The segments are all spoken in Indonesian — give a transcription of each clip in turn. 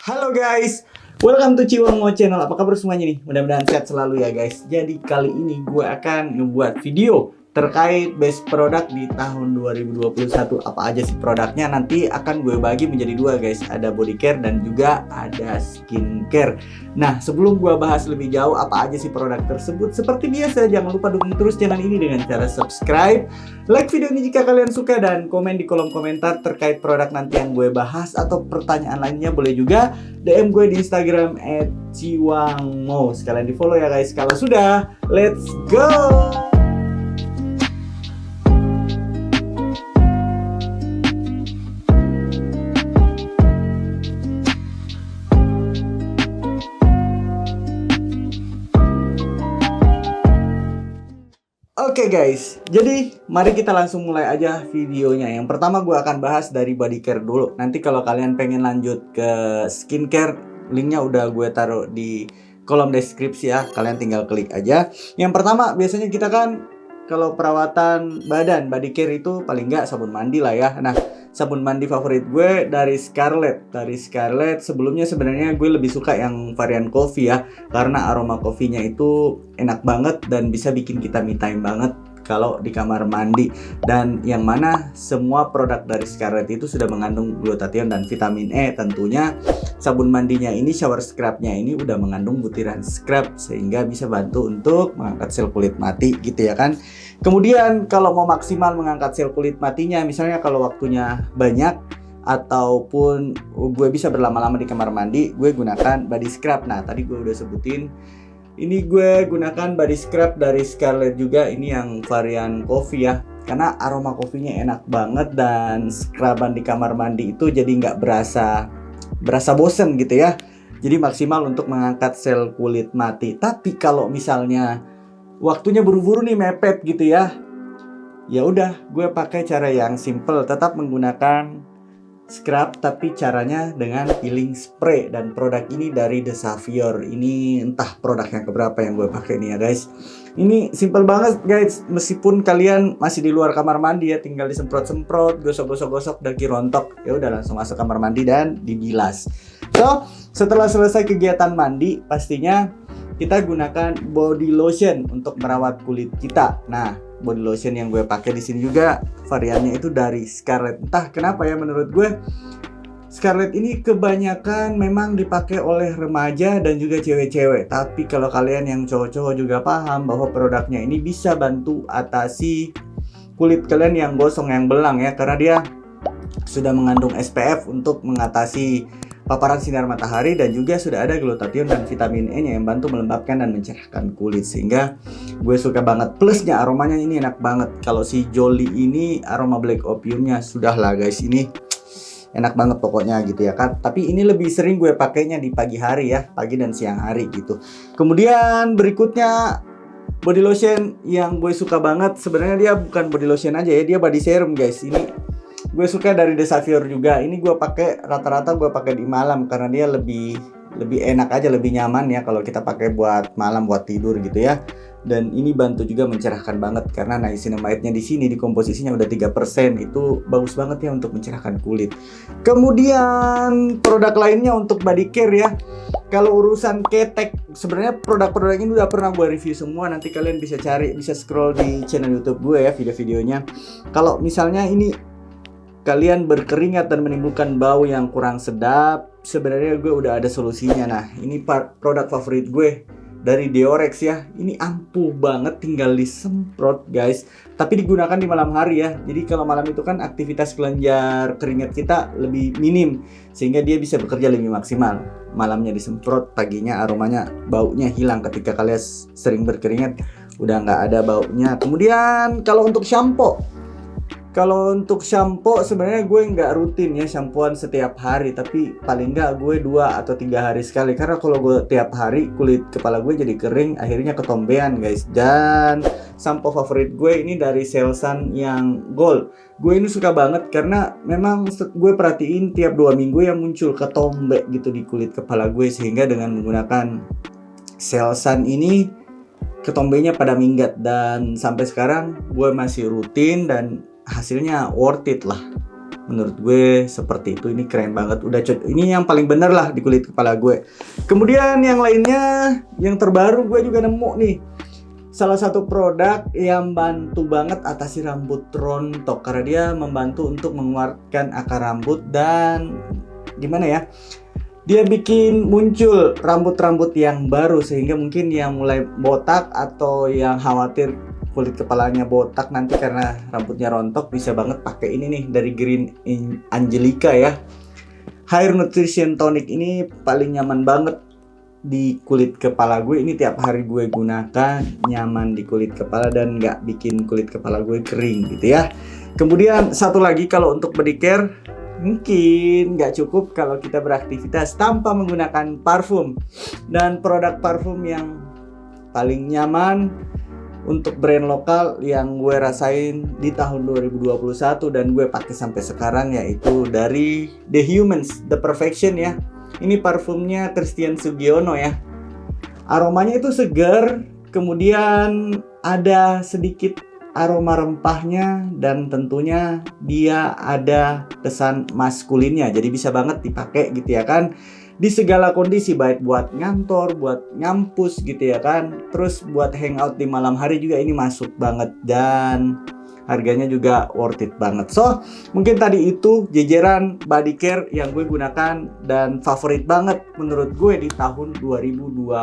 Halo guys, welcome to Ciwangmo Channel. Apa kabar semuanya nih? Mudah-mudahan sehat selalu ya guys. Jadi kali ini gue akan ngebuat video terkait best product di tahun 2021. Apa aja sih produknya? Nanti akan gue bagi menjadi dua guys. Ada body care dan juga ada skincare. Nah, sebelum gue bahas lebih jauh apa aja sih produk tersebut, seperti biasa jangan lupa dukung terus channel ini dengan cara subscribe, like video ini jika kalian suka, dan komen di kolom komentar terkait produk nanti yang gue bahas atau pertanyaan lainnya. Boleh juga DM gue di Instagram @ciwangmo. Sekalian di follow ya guys. Kalau sudah, let's go. Oke guys, jadi mari kita langsung mulai aja videonya. Yang pertama gue akan bahas dari body care dulu. Nanti kalau kalian pengen lanjut ke skincare, linknya udah gue taruh di kolom deskripsi ya. Kalian tinggal klik aja. Yang pertama biasanya kita kan kalau perawatan badan, body care itu paling nggak sabun mandi lah ya. Nah, sabun mandi favorit gue dari Scarlett. Sebelumnya sebenarnya gue lebih suka yang varian coffee ya, karena aroma kopinya itu enak banget dan bisa bikin kita me time banget kalau di kamar mandi. Dan yang mana semua produk dari Scarlett itu sudah mengandung glutathione dan vitamin E. Tentunya sabun mandinya ini, shower scrubnya ini udah mengandung butiran scrub sehingga bisa bantu untuk mengangkat sel kulit mati gitu ya kan. Kemudian kalau mau maksimal mengangkat sel kulit matinya, misalnya kalau waktunya banyak ataupun gue bisa berlama-lama di kamar mandi, gue gunakan body scrub. Nah, tadi gue udah sebutin, ini gue gunakan body scrub dari Scarlett juga. Ini yang varian coffee ya, karena aroma kopinya enak banget dan scruban di kamar mandi itu jadi nggak berasa bosen gitu ya. Jadi maksimal untuk mengangkat sel kulit mati. Tapi kalau misalnya waktunya buru-buru nih, mepet gitu ya, ya udah gue pakai cara yang simple, tetap menggunakan scrub tapi caranya dengan peeling spray. Dan produk ini dari The Savior. Ini entah produk yang keberapa yang gue pakai nih ya guys. Ini simple banget guys, meskipun kalian masih di luar kamar mandi ya, tinggal disemprot-semprot, gosok-gosok daki rontok, ya udah langsung masuk kamar mandi dan dibilas. So, setelah selesai kegiatan mandi, pastinya kita gunakan body lotion untuk merawat kulit kita. Nah, body lotion yang gue pakai di sini juga variannya itu dari Scarlett. Entah kenapa ya, menurut gue Scarlett ini kebanyakan memang dipakai oleh remaja dan juga cewek-cewek. Tapi kalau kalian yang cowok-cowok juga paham bahwa produknya ini bisa bantu atasi kulit kalian yang gosong, yang belang ya, karena dia sudah mengandung SPF untuk mengatasi paparan sinar matahari, dan juga sudah ada glutathione dan vitamin E-nya yang bantu melembabkan dan mencerahkan kulit. Sehingga gue suka banget. Plusnya aromanya ini enak banget. Kalau si Jolie ini aroma black opiumnya sudah lah guys, ini enak banget pokoknya gitu ya kan. Tapi ini lebih sering gue pakainya di pagi hari ya, pagi dan siang hari gitu. Kemudian berikutnya body lotion yang gue suka banget. Sebenarnya dia bukan body lotion aja ya, dia body serum guys. Ini gue suka dari The Savior juga. Ini gue pakai rata-rata gue pakai di malam karena dia lebih enak aja, lebih nyaman ya kalau kita pakai buat malam, buat tidur gitu ya. Dan ini bantu juga mencerahkan banget karena niacinamide-nya di sini di komposisinya udah 3%. Itu bagus banget ya untuk mencerahkan kulit. Kemudian produk lainnya untuk body care ya. Kalau urusan ketek, sebenarnya produk-produk ini udah pernah gue review semua. Nanti kalian bisa cari, bisa scroll di channel YouTube gue ya, video-videonya. Kalau misalnya ini kalian berkeringat dan menimbulkan bau yang kurang sedap, sebenarnya gue udah ada solusinya. Nah, ini produk favorit gue dari Deorex ya. Ini ampuh banget, tinggal disemprot guys. Tapi digunakan di malam hari ya. Jadi kalau malam itu kan aktivitas kelenjar keringat kita lebih minim, sehingga dia bisa bekerja lebih maksimal. Malamnya disemprot, paginya aromanya, baunya hilang. Ketika kalian sering berkeringat, udah nggak ada baunya. Kemudian kalau untuk shampoo sebenarnya gue nggak rutin ya shampooan setiap hari, tapi paling nggak gue 2 atau 3 hari sekali. Karena kalau gue tiap hari, kulit kepala gue jadi kering, akhirnya ketombean guys. Dan shampoo favorit gue ini dari Selsun yang Gold. Gue ini suka banget karena memang gue perhatiin tiap 2 minggu yang muncul ketombe gitu di kulit kepala gue. Sehingga dengan menggunakan Selsun ini, ketombenya pada minggat. Dan sampai sekarang gue masih rutin dan hasilnya worth it lah. Menurut gue seperti itu. Ini keren banget. Ini yang paling bener lah di kulit kepala gue. Kemudian yang lainnya, yang terbaru gue juga nemu nih. Salah satu produk yang bantu banget atasi rambut rontok, karena dia membantu untuk menguatkan akar rambut dan gimana ya, dia bikin muncul rambut-rambut yang baru, sehingga mungkin yang mulai botak atau yang khawatir kulit kepalanya botak nanti karena rambutnya rontok, bisa banget pakai ini nih dari Green Angelica ya. Hair Nutrition Tonic ini paling nyaman banget di kulit kepala gue. Ini tiap hari gue gunakan, nyaman di kulit kepala dan nggak bikin kulit kepala gue kering gitu ya. Kemudian satu lagi, kalau untuk body care mungkin nggak cukup kalau kita beraktivitas tanpa menggunakan parfum. Dan produk parfum yang paling nyaman untuk brand lokal yang gue rasain di tahun 2021 dan gue pakai sampai sekarang, yaitu dari The Humans The Perfection ya. Ini parfumnya Christian Sugiono ya. Aromanya itu segar, kemudian ada sedikit aroma rempahnya, dan tentunya dia ada kesan maskulinnya. Jadi bisa banget dipakai gitu ya kan, di segala kondisi, baik buat ngantor, buat ngampus gitu ya kan. Terus buat hangout di malam hari juga ini masuk banget, dan harganya juga worth it banget. So, mungkin tadi itu jajaran body care yang gue gunakan dan favorit banget menurut gue di tahun 2021.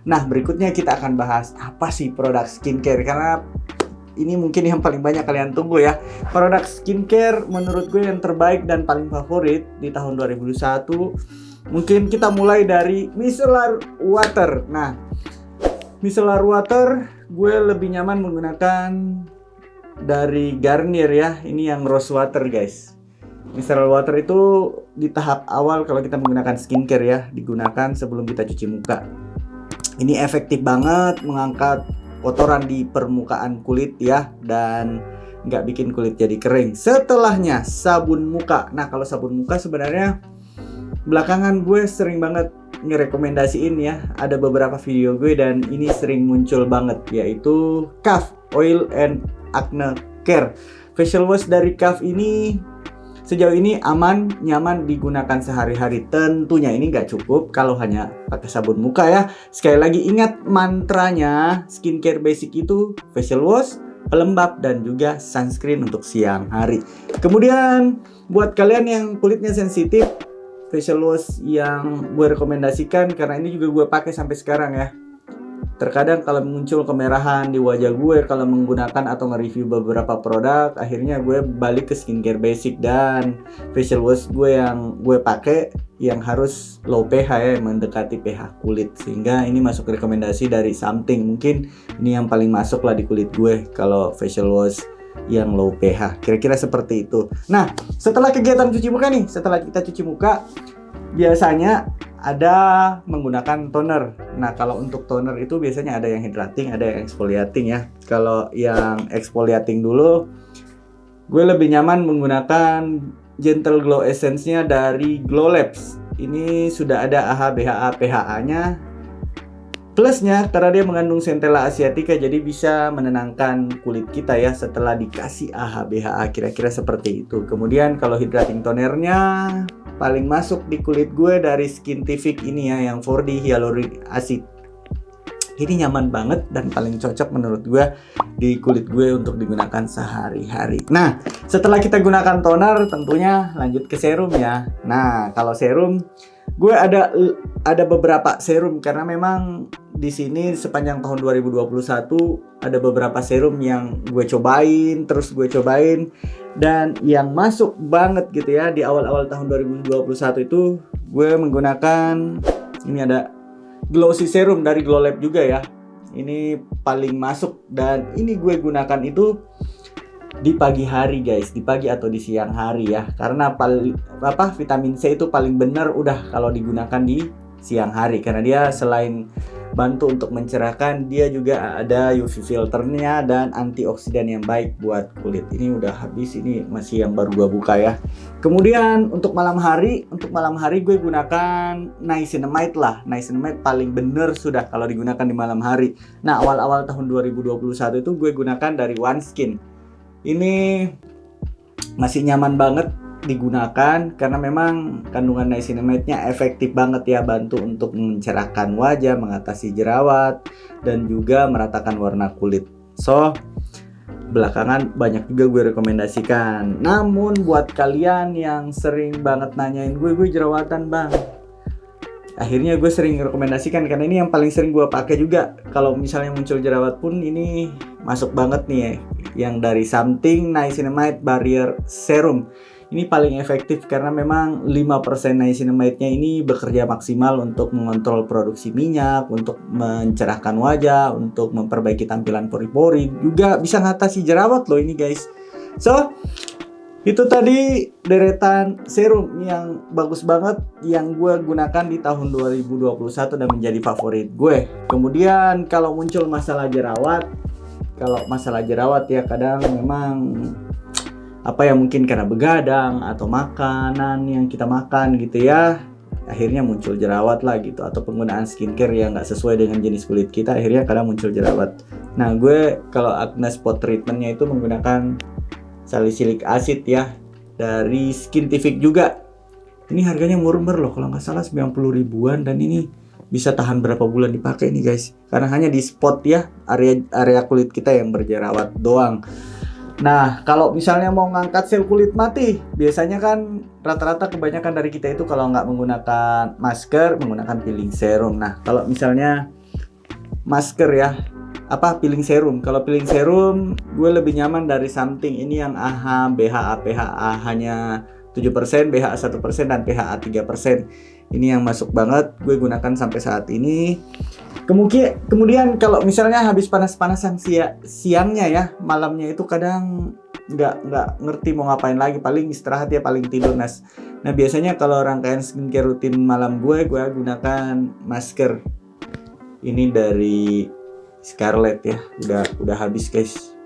Nah, berikutnya kita akan bahas apa sih produk skincare, karena ini mungkin yang paling banyak kalian tunggu ya. Produk skincare menurut gue yang terbaik dan paling favorit di tahun 2021. Mungkin kita mulai dari micellar water. Nah, micellar water gue lebih nyaman menggunakan dari Garnier ya. Ini yang rose water guys. Micellar water itu di tahap awal kalau kita menggunakan skincare ya, digunakan sebelum kita cuci muka. Ini efektif banget mengangkat kotoran di permukaan kulit ya, dan nggak bikin kulit jadi kering. Setelahnya sabun muka. Nah, kalau sabun muka sebenarnya belakangan gue sering banget ngerekomendasiin ya. Ada beberapa video gue dan ini sering muncul banget, yaitu Caf Oil and Acne Care. Facial wash dari Caf ini sejauh ini aman, nyaman digunakan sehari-hari. Tentunya ini nggak cukup kalau hanya pakai sabun muka ya. Sekali lagi ingat mantranya, skincare basic itu facial wash, pelembab, dan juga sunscreen untuk siang hari. Kemudian buat kalian yang kulitnya sensitif, facial wash yang gue rekomendasikan, karena ini juga gue pakai sampai sekarang ya. Terkadang kalau muncul kemerahan di wajah gue kalau menggunakan atau nge-review beberapa produk, akhirnya gue balik ke skincare basic, dan facial wash gue yang gue pakai yang harus low pH ya, mendekati pH kulit, sehingga ini masuk rekomendasi dari Something. Mungkin ini yang paling masuk lah di kulit gue kalau facial wash yang low pH, kira-kira seperti itu. Nah, setelah kegiatan cuci muka nih, setelah kita cuci muka, biasanya ada menggunakan toner. Nah, kalau untuk toner itu biasanya ada yang hydrating, ada yang exfoliating ya. Kalau yang exfoliating dulu, gue lebih nyaman menggunakan Gentle Glow Essence-nya dari Glow Labs. Ini sudah ada AHA, BHA, PHA-nya. Plusnya karena dia mengandung Centella asiatica, jadi bisa menenangkan kulit kita ya setelah dikasih AHA, BHA, kira-kira seperti itu. Kemudian kalau hydrating tonernya paling masuk di kulit gue dari Skintific ini ya, yang 4D Hyaluronic Acid. Ini nyaman banget dan paling cocok menurut gue di kulit gue untuk digunakan sehari-hari. Nah, setelah kita gunakan toner, tentunya lanjut ke serum ya. Nah, kalau serum, gue ada beberapa serum, karena memang di sini sepanjang tahun 2021 ada beberapa serum yang gue cobain, dan yang masuk banget gitu ya di awal-awal tahun 2021 itu gue menggunakan ini, ada Glossy Serum dari Glow Lab juga ya. Ini paling masuk, dan ini gue gunakan itu di pagi hari guys, di pagi atau di siang hari ya, karena vitamin C itu paling benar udah kalau digunakan di siang hari, karena dia selain bantu untuk mencerahkan, dia juga ada UV filternya dan antioksidan yang baik buat kulit. Ini udah habis, ini masih yang baru gua buka ya. Kemudian untuk malam hari gue gunakan niacinamide lah. Niacinamide paling bener sudah kalau digunakan di malam hari. Nah, awal-awal tahun 2021 itu gue gunakan dari OneSkin. Ini masih nyaman banget digunakan karena memang kandungan niacinamide-nya efektif banget ya, bantu untuk mencerahkan wajah, mengatasi jerawat, dan juga meratakan warna kulit. So, belakangan banyak juga gue rekomendasikan. Namun buat kalian yang sering banget nanyain gue jerawatan bang, akhirnya gue sering rekomendasikan karena ini yang paling sering gue pakai juga. Kalau misalnya muncul jerawat pun ini masuk banget nih ya, yang dari Something Niacinamide Barrier Serum. Ini paling efektif karena memang 5% niacinamide-nya ini bekerja maksimal untuk mengontrol produksi minyak, untuk mencerahkan wajah, untuk memperbaiki tampilan pori-pori, juga bisa ngatasi jerawat loh ini guys. So, itu tadi deretan serum yang bagus banget yang gue gunakan di tahun 2021 dan menjadi favorit gue. Kemudian kalau muncul masalah jerawat, ya kadang memang mungkin karena begadang atau makanan yang kita makan gitu ya, akhirnya muncul jerawat lah gitu, atau penggunaan skincare yang nggak sesuai dengan jenis kulit kita, akhirnya kadang muncul jerawat. Nah gue kalau acne spot treatmentnya itu menggunakan salicylic acid ya, dari Skintific juga. Ini harganya murah loh, kalau nggak salah 90 ribuan, dan ini bisa tahan berapa bulan dipakai nih guys, karena hanya di spot ya, area kulit kita yang berjerawat doang. Nah, kalau misalnya mau ngangkat sel kulit mati, biasanya kan rata-rata kebanyakan dari kita itu kalau nggak menggunakan masker, menggunakan peeling serum. Nah, kalau misalnya masker ya, peeling serum. Kalau peeling serum, gue lebih nyaman dari Something. Ini yang AHA, BHA, PHA hanya 7%, BHA 1%, dan PHA 3%. Ini yang masuk banget, gue gunakan sampai saat ini. Kemudian kalau misalnya habis panas-panasan siangnya ya, malamnya itu kadang nggak ngerti mau ngapain lagi, paling istirahat ya, paling tidur. Nah biasanya kalau rangkaian skincare rutin malam gue gunakan masker. Ini dari Scarlett ya, udah habis guys.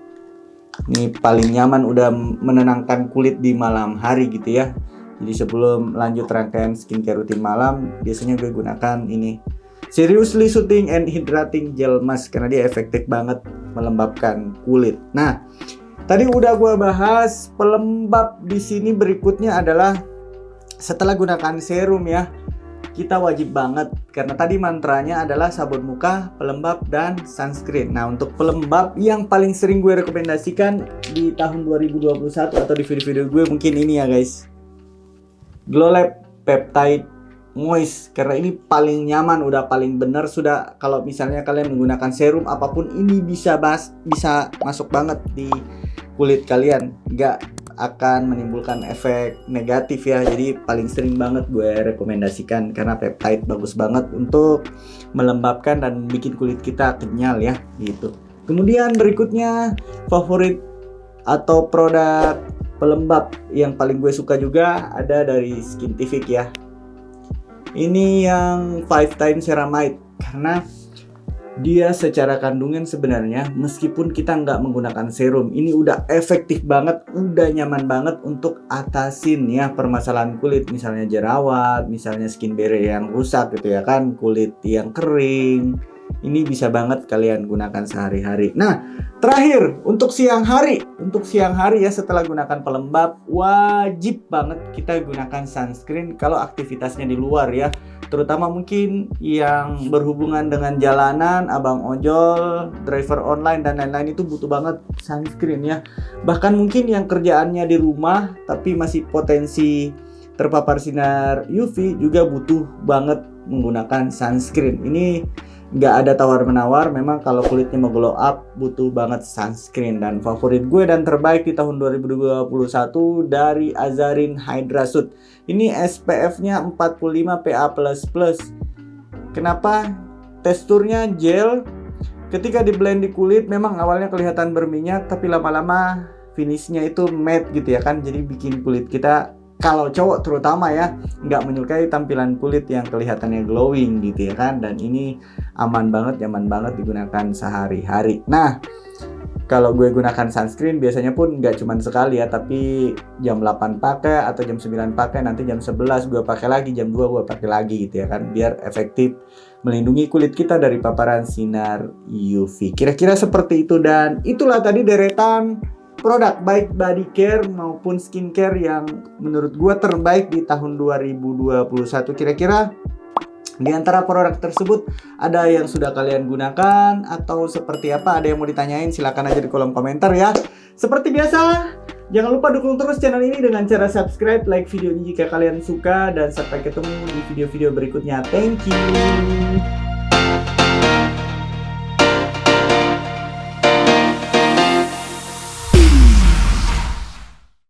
Ini paling nyaman, udah menenangkan kulit di malam hari gitu ya. Jadi sebelum lanjut rangkaian skincare rutin malam, biasanya gue gunakan ini Seriously Soothing and Hydrating Gel Mask, karena dia efektif banget melembabkan kulit. Nah, tadi udah gue bahas pelembab. Di sini berikutnya adalah setelah gunakan serum ya, kita wajib banget, karena tadi mantranya adalah sabun muka, pelembab, dan sunscreen. Nah, untuk pelembab yang paling sering gue rekomendasikan di tahun 2021 atau di video-video gue mungkin ini ya guys, Glow Lab Peptide Moist, karena ini paling nyaman, udah paling bener. Sudah, kalau misalnya kalian menggunakan serum apapun, ini bisa masuk banget di kulit kalian, nggak akan menimbulkan efek negatif ya. Jadi paling sering banget gue rekomendasikan, karena peptide bagus banget untuk melembabkan dan bikin kulit kita kenyal ya gitu. Kemudian berikutnya, favorit atau produk pelembab yang paling gue suka juga ada dari Skintific ya. Ini yang 5 times ceramide, karena dia secara kandungan sebenarnya meskipun kita nggak menggunakan serum, ini udah efektif banget, udah nyaman banget untuk atasin ya permasalahan kulit, misalnya jerawat, misalnya skin barrier yang rusak gitu ya kan, kulit yang kering. Ini bisa banget kalian gunakan sehari-hari. Nah, terakhir untuk siang hari ya, setelah gunakan pelembab, wajib banget kita gunakan sunscreen kalau aktivitasnya di luar ya. Terutama mungkin yang berhubungan dengan jalanan, abang ojol, driver online, dan lain-lain, itu butuh banget sunscreen ya. Bahkan mungkin yang kerjaannya di rumah tapi masih potensi terpapar sinar UV juga butuh banget menggunakan sunscreen. Ini nggak ada tawar-menawar, memang kalau kulitnya mau glow up butuh banget sunscreen. Dan favorit gue dan terbaik di tahun 2021 dari Azarin Hydra Suit. Ini SPF-nya 45 PA++. Kenapa? Teksturnya gel. Ketika di blend di kulit memang awalnya kelihatan berminyak, tapi lama-lama finishnya itu matte gitu ya kan. Jadi bikin kulit kita, kalau cowok terutama ya, nggak menyukai tampilan kulit yang kelihatannya glowing gitu ya kan. Dan ini aman banget, nyaman banget digunakan sehari-hari. Nah, kalau gue gunakan sunscreen biasanya pun nggak cuma sekali ya, tapi jam 8 pakai atau jam 9 pakai, nanti jam 11 gue pakai lagi, jam 2 gue pakai lagi gitu ya kan, biar efektif melindungi kulit kita dari paparan sinar UV. Kira-kira seperti itu, dan itulah tadi deretan produk baik body care maupun skincare yang menurut gue terbaik di tahun 2021. Kira-kira di antara produk tersebut ada yang sudah kalian gunakan atau seperti apa? Ada yang mau ditanyain? Silahkan aja di kolom komentar ya. Seperti biasa, jangan lupa dukung terus channel ini dengan cara subscribe, like video ini jika kalian suka, dan sampai ketemu di video-video berikutnya. Thank you.